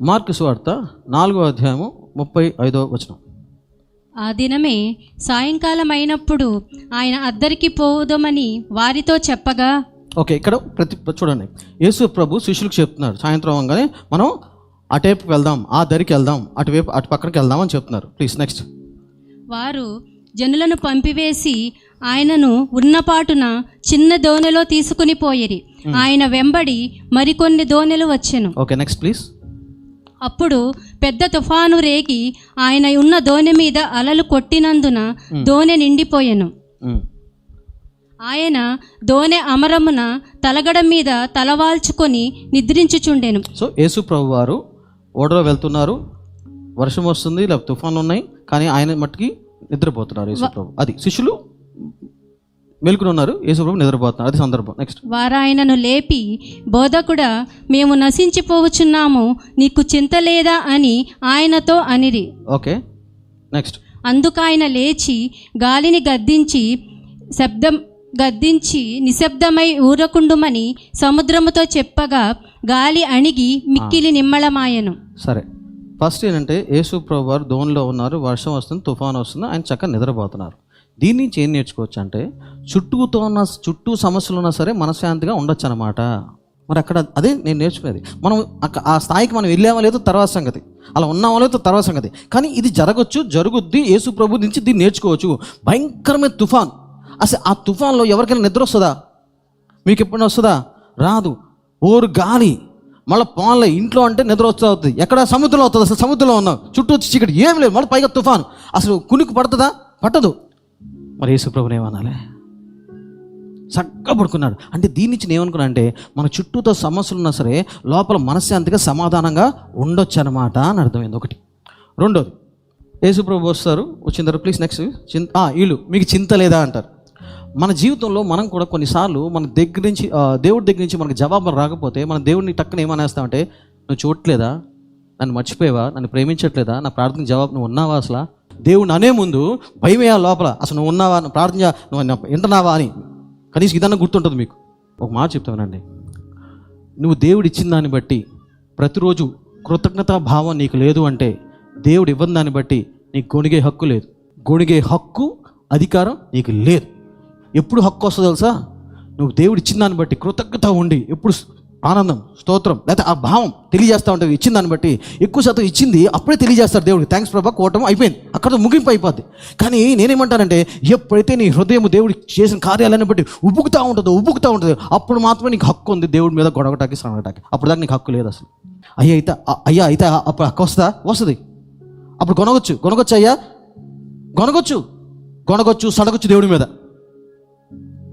Mark సువార్త 4వ అధ్యాయము 35వ వచనం. ఆ దినమే సాయంకాలం అయినప్పుడు ఆయన అద్దరికి పోవుదమని వారితో చెప్పగా. ఓకే, ఇక్కడ చూడండి, యేసు ప్రభు శిష్యులకు చెప్తున్నారు, సాయంత్రం అవగానే మనం అటువైపు వెళ్దాం, ఆ దరికి వెళ్దాం, అటు పక్కనకి వెళ్దాం అని చెప్తున్నారు. Please next. వారు జనులను పంపివేసి ఆయనను ఉన్నపాటున చిన్న దోణిలో తీసుకుని పోయిరి. ఆయన వెంబడి మరికొన్ని దోణెలు వచ్చెను. Okay, next please. అప్పుడు పెద్ద తుఫాను రేగి ఆయన ఉన్న దోణి మీద అలలు కొట్టినందున దోణి నిండిపోయెను. ఆయన దోణి అమరమున తలగడ మీద తలవాల్చుకొని నిద్రించుచుండెను. సో యేసు ప్రభు వారు ఓడలో వెళ్తున్నారు, వర్షం వస్తుంది, లేకపోతే తుఫాన్లు ఉన్నాయి, కానీ ఆయన మట్టుకి నిద్రపోతున్నారు యేసు ప్రభు. అది శిష్యులు మెలుకుని ఉన్నారు, యేసు ప్రభు నిద్రపోతున్నారు. అది సందర్భం. నెక్స్ట్. వారు ఆయనను లేపి, బోధకుడా, మేము నశించిపోవచ్చున్నాము, నీకు చింత లేదా అని ఆయనతో అనిరి. Okay, next. అందుకు ఆయన లేచి గాలిని గద్దించి నిశ్శబ్దమై ఊరకుండుమని సముద్రముతో చెప్పగా గాలి అణిగి మిక్కిలి నిమ్మళమాయను. సరే, ఫస్ట్ ఏంటంటే యేసు ప్రభు వారు దోణిలో ఉన్నారు, వర్షం వస్తుంది, తుఫాను వస్తుంది, ఆయన చక్కగా నిద్రపోతున్నారు. దీని నుంచి ఏం నేర్చుకోవచ్చు అంటే చుట్టూ సమస్యలు ఉన్నా సరే మనశ్శాంతిగా ఉండొచ్చు అనమాట. మరి అక్కడ అదే నేను నేర్చుకునేది. మనం ఆ స్థాయికి మనం వెళ్ళామో లేదో తర్వాత సంగతి, అలా ఉన్నామో లేదో తర్వాత సంగతి, కానీ ఇది జరుగుద్ది. యేసు ప్రభు నుంచి దీన్ని నేర్చుకోవచ్చు. భయంకరమైన తుఫాన్, అసలు ఆ తుఫాన్లో ఎవరికైనా నిద్ర వస్తుందా? మీకు ఎప్పుడైనా వస్తుందా? రాదు. ఓరు గాలి, మళ్ళీ పాన్లే, ఇంట్లో అంటే నిద్ర అవుతుంది. ఎక్కడ? సముద్రంలో అవుతుంది. అసలు సముద్రంలో ఉన్నాం, చుట్టూ వచ్చి చీకటి, ఏం లేదు, మళ్ళీ పైగా తుఫాను, అసలు కునికి పడుతుందా? పట్టదు. మరి యేసు ప్రభుని ఏమనాలి? చక్కగా పడుకున్నాడు. అంటే దీని నుంచి ఏమనుకున్నా అంటే మన చుట్టూతో సమస్యలు ఉన్నా సరే లోపల మనశ్శాంతిగా సమాధానంగా ఉండొచ్చు అనమాట అని అర్థమైంది. ఒకటి. రెండోది, యేసు ప్రభు వస్తారు, వచ్చిన తర్వాత ప్లీజ్ నెక్స్ట్. వీళ్ళు మీకు చింత లేదా అంటారు. మన జీవితంలో మనం కూడా కొన్నిసార్లు మన దగ్గర నుంచి దేవుడి దగ్గర నుంచి మనకు జవాబులు రాకపోతే మన దేవుడిని టక్కున ఏమనేస్తామంటే, నువ్వు చూడట్లేదా, నన్ను మర్చిపోయావా, నన్ను ప్రేమించట్లేదా, నా ప్రార్థన జవాబు నువ్వు ఉన్నావా, అసలు దేవుడిని అనే ముందు భయం వేయాలి లోపల, అసలు నువ్వు ఉన్నావా, ప్రార్థన నువ్వు వింటున్నావా అని. కనీసం ఇదన్నా గుర్తుంటుంది మీకు. ఒక మాట చెప్తానండి, నువ్వు దేవుడు ఇచ్చిన దాన్ని బట్టి ప్రతిరోజు కృతజ్ఞతా భావం నీకు లేదు అంటే దేవుడు ఇవ్వని దాన్ని బట్టి నీకు గొణిగే హక్కు లేదు. గొణిగే హక్కు, అధికారం నీకు లేదు. ఎప్పుడు హక్కు వస్తుందో తెలుసా? నువ్వు దేవుడు ఇచ్చిన దాన్ని బట్టి కృతజ్ఞత ఉండి ఎప్పుడు ఆనందం, స్తోత్రం, లేకపోతే ఆ భావం తెలియజేస్తూ ఉంటావు. ఇచ్చిన దాన్ని బట్టి ఎక్కువ శాతం ఇచ్చింది అప్పుడే తెలియజేస్తారు దేవుడికి, థ్యాంక్స్ ప్రభా, కోవటం అయిపోయింది, అక్కడ ముగింపు అయిపోద్ది. కానీ నేనేమంటానంటే ఎప్పుడైతే నీ హృదయం దేవుడికి చేసిన కార్యాలన్నీ బట్టి ఉబ్బుకుతూ ఉంటుంది అప్పుడు మాత్రమే నీకు హక్కు ఉంది దేవుడి మీద గొడవటానికి, సనగటానికి. అప్పుడు దాకా నీకు హక్కు లేదు అసలు. అయ్యా అయితే అప్పుడు హక్కు వస్తుంది. అప్పుడు కొనగొచ్చు అయ్యా, కొనగొచ్చు సడగొచ్చు దేవుడి మీద.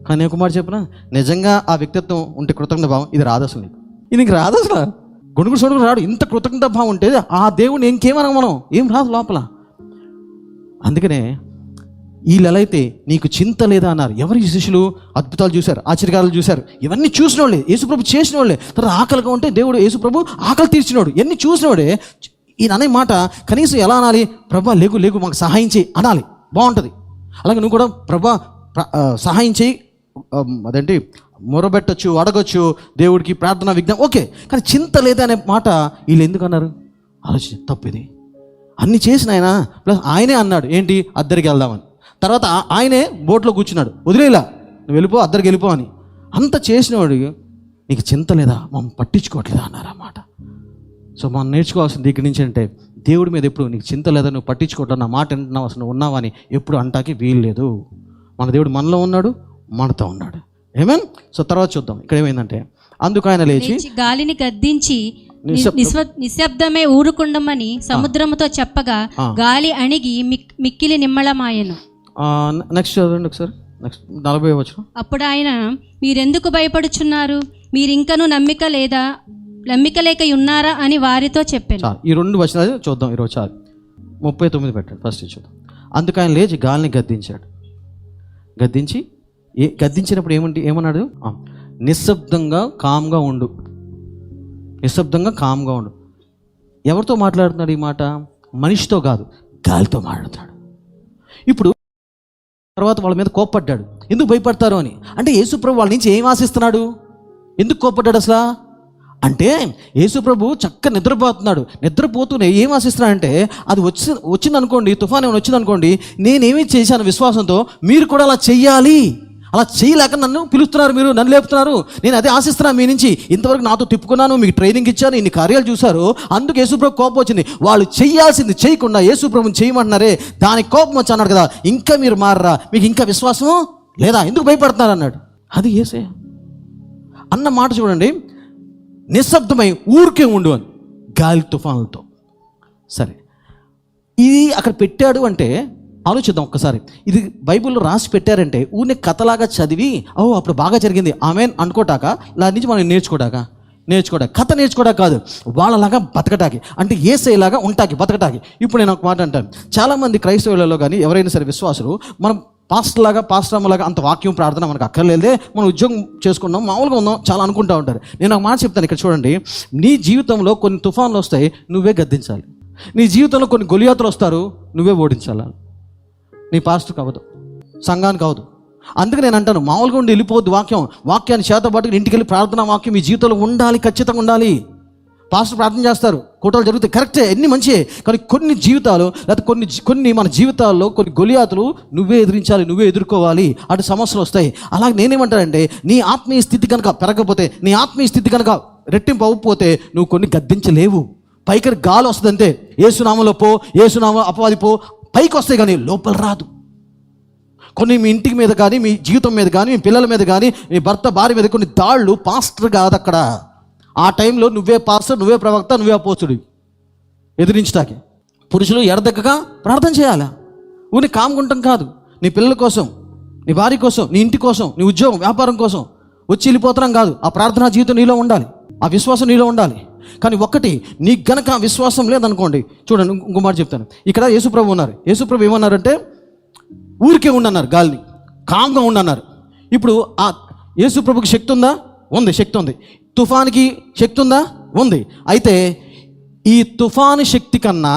కానీ నేను కుమార్ చెప్పిన నిజంగా ఆ వ్యక్తిత్వం ఉంటే కృతజ్ఞత భావం ఇది రాదు అసలు. నీకు రాదు అసలు, సొడుగు రాడు. ఇంత కృతజ్ఞత భావం ఉంటే ఆ దేవుడిని ఇంకేమన్నా మనం ఏం రాదు లోపల. అందుకనే వీళ్ళు ఎలా అయితే నీకు చింత లేదా అన్నారు. ఎవరి శిష్యులు అద్భుతాలు చూశారు, ఆశ్చర్యకారాలు చూశారు, ఇవన్నీ చూసిన వాళ్ళే, యేసుప్రభు చేసిన వాళ్ళే. తర్వాత ఆకలిగా ఉంటే దేవుడు యేసుప్రభు ఆకలి తీర్చినోడు, ఎన్ని చూసినవాడే. ఈయన అనే మాట కనీసం ఎలా అనాలి? ప్రభా లేకు మాకు సహాయం చేయి అనాలి, బాగుంటుంది. అలాగే నువ్వు కూడా ప్రభా సహాయం చేయి, అదేంటి మొరబెట్టచ్చు, అడగొచ్చు దేవుడికి, ప్రార్థన, విజ్ఞానం, ఓకే. కానీ చింత లేదా అనే మాట వీళ్ళు ఎందుకు అన్నారు? ఆలోచించి తప్పు ఇది. అన్ని చేసిన ఆయన ప్లస్ ఆయనే అన్నాడు ఏంటి, అద్దరికి వెళ్దామని. తర్వాత ఆయనే బోట్లో కూర్చున్నాడు, వదిలేలా నువ్వు వెళ్ళిపో, అద్దరికి వెళ్ళిపో అని. అంత చేసినవాడు నీకు చింత లేదా, మమ్మల్ని పట్టించుకోవట్లేదా అన్నారు అన్నమాట. సో మనం నేర్చుకోవాల్సింది ఇక్కడి నుంచి అంటే దేవుడి మీద ఎప్పుడు నీకు చింత లేదా, నువ్వు పట్టించుకోవట్లేదు, నా మాట వింటున్నావు, అసలు ఉన్నావా అని ఎప్పుడు అంటాకి వీలు లేదు. మన దేవుడు మనలో ఉన్నాడు, మనతో ఉన్నాడు. ఏమేన్. సో తర్వాత చూద్దాం ఇక్కడ ఏమైందంటే, అందుకు ఆయన లేచి గాలిని గద్దించి నిశ్శబ్దమే ఊరుకుండమని సముద్రముతో చెప్పగా గాలి అణిగి మిక్కిలి నిమ్మళమాయను. నెక్స్ట్ చదవండి ఒకసారి. నెక్స్ట్ 40వ వచనం. అప్పుడు ఆయన, మీరెందుకు భయపడుచున్నారు, మీరింకను నమ్మిక లేక ఉన్నారా అని వారితో చెప్పాను. ఈ 2 వచనాలు చూద్దాం ఈరోజు. చాలు. 39 పెట్టండి ఫస్ట్ చూద్దాం. అందుకు ఆయన లేచి గాలిని గద్దించినప్పుడు ఏమన్నాడు? నిశ్శబ్దంగా కామ్గా ఉండు. ఎవరితో మాట్లాడుతున్నాడు ఈ మాట? మనిషితో కాదు, గాలితో మాట్లాడుతున్నాడు. ఇప్పుడు తర్వాత వాళ్ళ మీద కోప్పడ్డాడు. ఎందుకు భయపడతారు అని అంటే యేసుప్రభు వాళ్ళ నుంచి ఏం ఆశిస్తున్నాడు? ఎందుకు కోప్పడ్డాడు అసలు? అంటే యేసుప్రభు చక్కగా నిద్రపోతున్నాడు. నిద్రపోతూనే ఏం ఆశిస్తున్నాడంటే అది వచ్చిందనుకోండి, తుఫాన్ ఏమైనా వచ్చిందనుకోండి, నేనేమి చేశాను విశ్వాసంతో, మీరు కూడా అలా చెయ్యాలి. అలా చేయలేక నన్ను పిలుస్తున్నారు, మీరు నన్ను లేపుతున్నారు. నేను అదే ఆశిస్తున్నాను మీ నుంచి. ఇంతవరకు నాతో తిప్పుకున్నాను, మీకు ట్రైనింగ్ ఇచ్చాను, ఇన్ని కార్యాలు చూశారు. అందుకు యేసుప్రభు కోపం వచ్చింది. వాళ్ళు చెయ్యాల్సింది చేయకుండా యేసుప్రభుని చేయమంటున్నారే, దానికి కోపం వచ్చి అన్నాడు కదా, ఇంకా మీరు మారరా, మీకు ఇంకా విశ్వాసం లేదా, ఎందుకు భయపడుతున్నారు అన్నాడు. అది యేసే అన్న మాట చూడండి. నిశ్శబ్దమై ఊరికే ఉండు అని, గాలి తుఫానులతో. సరే, ఇది అక్కడ పెట్టాడు అంటే ఆలోచిద్దాం ఒక్కసారి. ఇది బైబిల్లో రాసి పెట్టారంటే ఊరిని కథలాగా చదివి అప్పుడు బాగా జరిగింది ఆమెన్ అనుకోటాక, ఇలా నుంచి మనం నేర్చుకోవడానికి కథ నేర్చుకోవడానికి కాదు, వాళ్ళలాగా బతకటానికి, అంటే యేసయ్యలాగా ఉంటాకి బతకటానికి. ఇప్పుడు నేను ఒక మాట అంటాను, చాలామంది క్రైస్తవులలో కానీ ఎవరైనా సరే విశ్వాసులు, మనం పాస్టర్లాగా అంత వాక్యం ప్రార్థన మనకు అక్కర్లేదే, మనం ఉద్యోగం చేసుకున్నాం, మామూలుగా ఉందాం చాలా అనుకుంటూ ఉంటారు. నేను ఒక మాట చెప్తాను ఇక్కడ చూడండి. నీ జీవితంలో కొన్ని తుఫాన్లు వస్తాయి, నువ్వే గద్దించాలి. నీ జీవితంలో కొన్ని గొలియాతులు వస్తారు, నువ్వే ఓడించాలి. నీ పాస్టర్ కావద్దు, సంఘానికి కావద్దు. అందుకే నేను అంటాను, మామూలుగా ఉండి వెళ్ళిపోవద్దు. వాక్యాన్ని చేతపాటు ఇంటికి వెళ్ళి ప్రార్థన వాక్యం మీ జీవితంలో ఉండాలి, ఖచ్చితంగా ఉండాలి. పాస్టర్ ప్రార్థన చేస్తారు, కూటాలు జరుగుతాయి, కరెక్టే, అన్ని మంచియే. కానీ కొన్ని జీవితాలు లేకపోతే కొన్ని మన జీవితాల్లో కొన్ని గొలియాతులు నువ్వే ఎదిరించాలి, నువ్వే ఎదుర్కోవాలి. అటు సమస్యలు వస్తాయి. అలాగే నేనేమంటానంటే, నీ ఆత్మీయ స్థితి కనుక పెరగకపోతే, నీ ఆత్మీయ స్థితి కనుక రెట్టింపు అవ్వకపోతే నువ్వు కొన్ని గద్దించలేవు. పైకి గాలి వస్తుంది అంతే, ఏసునామంలో పో, ఏసునామం అపవాది పో, పైకి వస్తాయి కానీ లోపల రాదు. కొన్ని మీ ఇంటికి మీద కానీ, మీ జీవితం మీద కానీ, మీ పిల్లల మీద కానీ, మీ భర్త భార్య మీద కొన్ని దాళ్ళు పాస్టర్ కాదు అక్కడ. ఆ టైంలో నువ్వే పాస్టర్, నువ్వే ప్రవక్త, నువ్వే అపోస్తుడు ఎదిరించటానికి. పురుషులు ఎడదెక్కగా ప్రార్థన చేయాలా, ఊని కాముకుంటాం కాదు. నీ పిల్లల కోసం, నీ భార్య కోసం, నీ ఇంటి కోసం, నీ ఉద్యోగం వ్యాపారం కోసం వచ్చి వెళ్ళిపోతున్నాం కాదు. ఆ ప్రార్థనా జీవితం నీలో ఉండాలి, ఆ విశ్వాసం నీలో ఉండాలి. కానీ ఒక్కటి, నీకు గనక విశ్వాసం లేదనుకోండి, చూడండి ఇంకో మాట చెప్తాను. ఇక్కడ యేసుప్రభు ఉన్నారు. యేసుప్రభు ఏమన్నారంటే ఊరికే ఉండన్నారు, గాలిని కామ్గా ఉండన్నారు. ఇప్పుడు ఆ యేసుప్రభుకి శక్తి ఉందా? ఉంది, శక్తి ఉంది. తుఫానికి శక్తి ఉందా? ఉంది. అయితే ఈ తుఫాను శక్తి కన్నా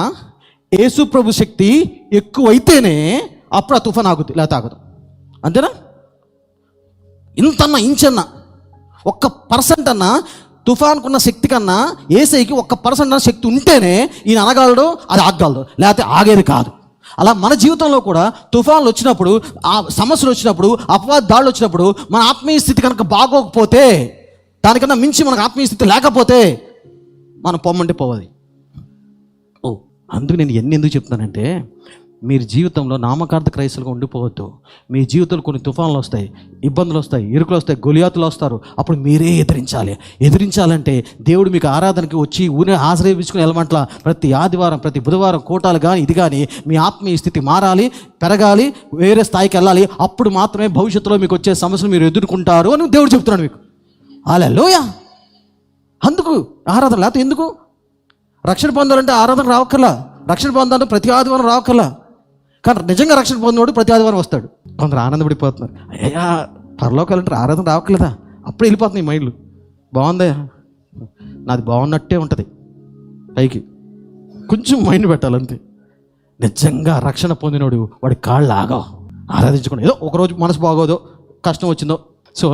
యేసుప్రభు శక్తి ఎక్కువైతేనే అప్పుడు ఆ తుఫాన్ ఆగుద్ది, లేకపోతే ఆగదు. అంతేనా? ఇంతన్నా ఇంచన్నా 1% అన్నా తుఫాన్కున్న శక్తి కన్నా యేసయ్యకి 1% అన్న శక్తి ఉంటేనే ఈయన అనగలడు, అది ఆగగలడు, లేకపోతే ఆగేది కాదు. అలా మన జీవితంలో కూడా తుఫాన్లు వచ్చినప్పుడు, ఆ సమస్యలు వచ్చినప్పుడు, అపవాద దాడులు వచ్చినప్పుడు, మన ఆత్మీయ స్థితి కనుక బాగోకపోతే, దానికన్నా మించి మనకు ఆత్మీయ స్థితి లేకపోతే మనం పొమ్మంటే పోవాలి. అందుకు నేను ఎందుకు చెప్తున్నానంటే, మీరు జీవితంలో నామకార్థ క్రైస్తవులుగా ఉండిపోవద్దు. మీ జీవితంలో కొన్ని తుఫాన్లు వస్తాయి, ఇబ్బందులు వస్తాయి, ఇరుకులు వస్తాయి, గొలియాతులు వస్తారు. అప్పుడు మీరే ఎదిరించాలంటే దేవుడు మీకు ఆరాధనకి వచ్చి ఊరిని ఆశ్రయించుకుని వెళ్ళమంట్ల. ప్రతి ఆదివారం, ప్రతి బుధవారం కూటాలు కానీ ఇది కానీ మీ ఆత్మీయ స్థితి మారాలి, పెరగాలి, వేరే స్థాయికి వెళ్ళాలి. అప్పుడు మాత్రమే భవిష్యత్తులో మీకు వచ్చే సమస్యలు మీరు ఎదుర్కొంటారు అని దేవుడు చెప్తున్నాడు మీకు. హల్లెలూయా. అందుకు ఆరాధన, లేకపోతే ఎందుకు? రక్షణ పొందాలంటే ఆరాధన రావక్కర్లా, రక్షణ పొందాలంటే ప్రతి ఆదివారం రావక్కర్లా. కానీ నిజంగా రక్షణ పొందినవాడు ప్రతి ఆదివారం వస్తాడు. కొందరు ఆనందపడిపోతున్నారు, అయ్యా పరలోకాలంటే ఆరాధన రావక్కర్లేదా? అప్పుడే వెళ్ళిపోతున్నాయి మైండ్లు. బాగుందయ్యా, నాది బాగున్నట్టే ఉంటుంది, పైకి కొంచెం మైండ్ పెట్టాలంతే. నిజంగా రక్షణ పొందినోడు వాడి కాళ్ళు ఆగవు, ఆరాధించుకోండి. ఏదో ఒకరోజు మనసు బాగోదో, కష్టం వచ్చిందో. సో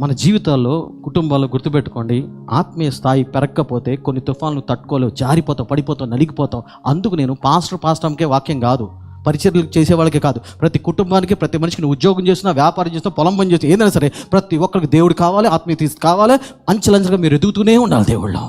మన జీవితాల్లో, కుటుంబాల్లో గుర్తుపెట్టుకోండి, ఆత్మీయ స్థాయి పెరగకపోతే కొన్ని తుఫాన్లు తట్టుకోలేవు, జారిపోతావు, పడిపోతావు, నలిగిపోతావు. అందుకు నేను పాస్టర్కే వాక్యం కాదు, పరిచర్యలు చేసే వాళ్ళకే కాదు, ప్రతి కుటుంబానికి, ప్రతి మనిషికి, నువ్వు ఉద్యోగం చేస్తున్నా, వ్యాపారం చేస్తున్నా, పొలం పని చేస్తున్నా, ఏదైనా సరే ప్రతి ఒక్కరికి దేవుడు కావాలి, ఆత్మీయ కావాలి. అంచెలంచెలుగా మీరు ఎదుగుతూనే ఉండాలి దేవుళ్ళో.